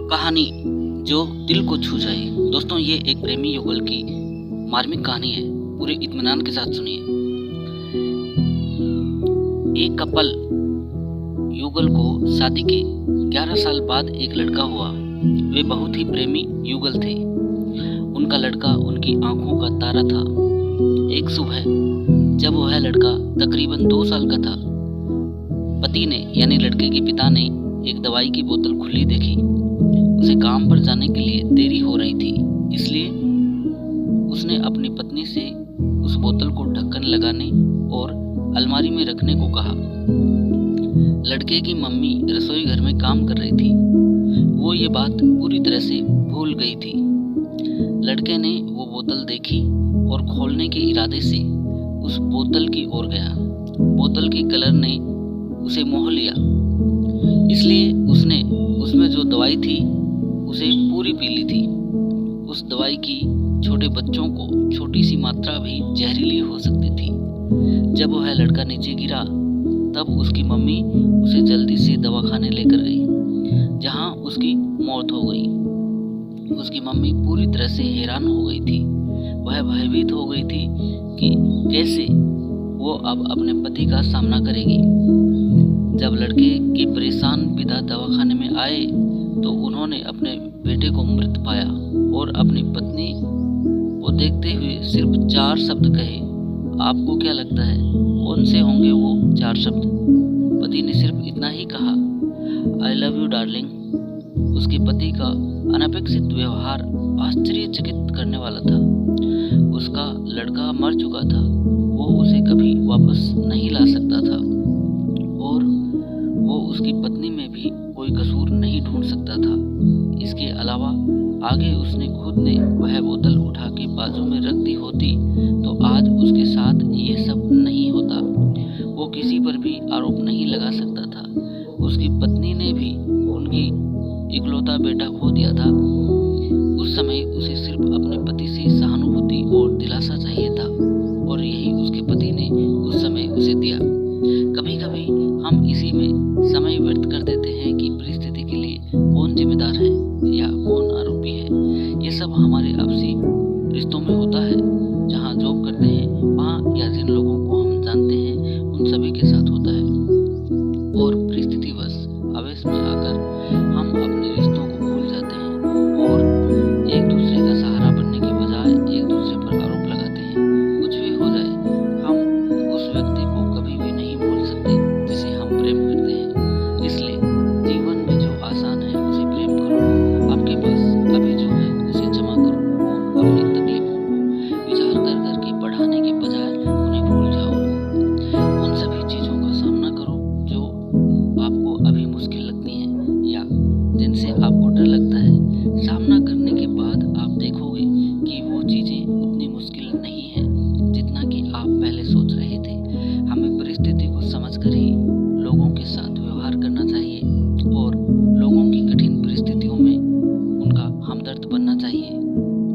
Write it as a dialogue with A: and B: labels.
A: कहानी जो दिल को छू जाए। दोस्तों, ये एक प्रेमी युगल की मार्मिक कहानी है। पूरे इत्मीनान के साथ सुनिए। एक कपल युगल को शादी के 11 साल बाद एक लड़का हुआ। वे बहुत ही प्रेमी युगल थे। उनका लड़का उनकी आंखों का तारा था। एक सुबह जब वह लड़का तकरीबन 2 साल का था, पति ने यानी लड़के के पिता ने एक दवाई की बोतल खुली देखी। उसे काम पर जाने के लिए देरी हो रही थी, इसलिए उसने अपनी पत्नी से उस बोतल को ढक्कन लगाने और अलमारी में रखने को कहा। लड़के की मम्मी रसोई घर में काम कर रही थी। वो ये बात पूरी तरह से भूल गई थी। लड़के ने वो बोतल देखी और खोलने के इरादे से उस बोतल की ओर गया। बोतल के कलर ने उसे मोह लिया, इसलिए उसने उसमें जो दवाई थी उसे पूरी पी ली थी। उस दवाई की छोटे बच्चों को छोटी सी मात्रा भी जहरीली हो सकती थी। जब वह लड़का नीचे गिरा तब उसकी मम्मी उसे जल्दी से दवाखाने लेकर गई, जहां उसकी मौत हो गई। उसकी मम्मी पूरी तरह से हैरान हो गई थी। वह भयभीत हो गई थी कि कैसे वो अब अपने पति का सामना करेगी। जब लड़के के परेशान पिता दवाखाने में आए तो उन्होंने अपने बेटे को मृत पाया और अपनी पत्नी को देखते हुए सिर्फ 4 शब्द कहे। आपको क्या लगता है कौन से होंगे वो 4 शब्द? पति ने सिर्फ इतना ही कहा, आई लव यू डार्लिंग। उसके पति का अनपेक्षित व्यवहार आश्चर्यचकित करने वाला था। उसका लड़का मर चुका था, वो उसे कभी वापस नहीं ला सकता था और वो उसकी पत्नी में भी कोई कसूर नहीं ढूंढ सकता था। इसके अलावा आगे उसने खुद ने वह बोतल उठा के बाजू में रख दी होती तो आज उसके साथ ये सब नहीं होता। वो किसी पर भी आरोप नहीं लगा सकता था। उसकी पत्नी ने भी उनकी इकलौता बेटा खो दिया था। उस समय उसे सिर्फ अपने पति से सहानुभूति और दिलासा चाहिए था और यही उसके पति ने उस समय उसे दिया। कभी कभी हम इसी में समय व्यर्थ कर देते हैं कि परिस्थिति के लिए कौन जिम्मेदार है या कौन आरोपी है। ये सब हमारे आपसी रिश्तों में होता है। जहाँ जॉब करते हैं वहाँ या जिन लोगों को हम जानते हैं उन सभी के साथ होता है और परिस्थितिवश आवेश में आकर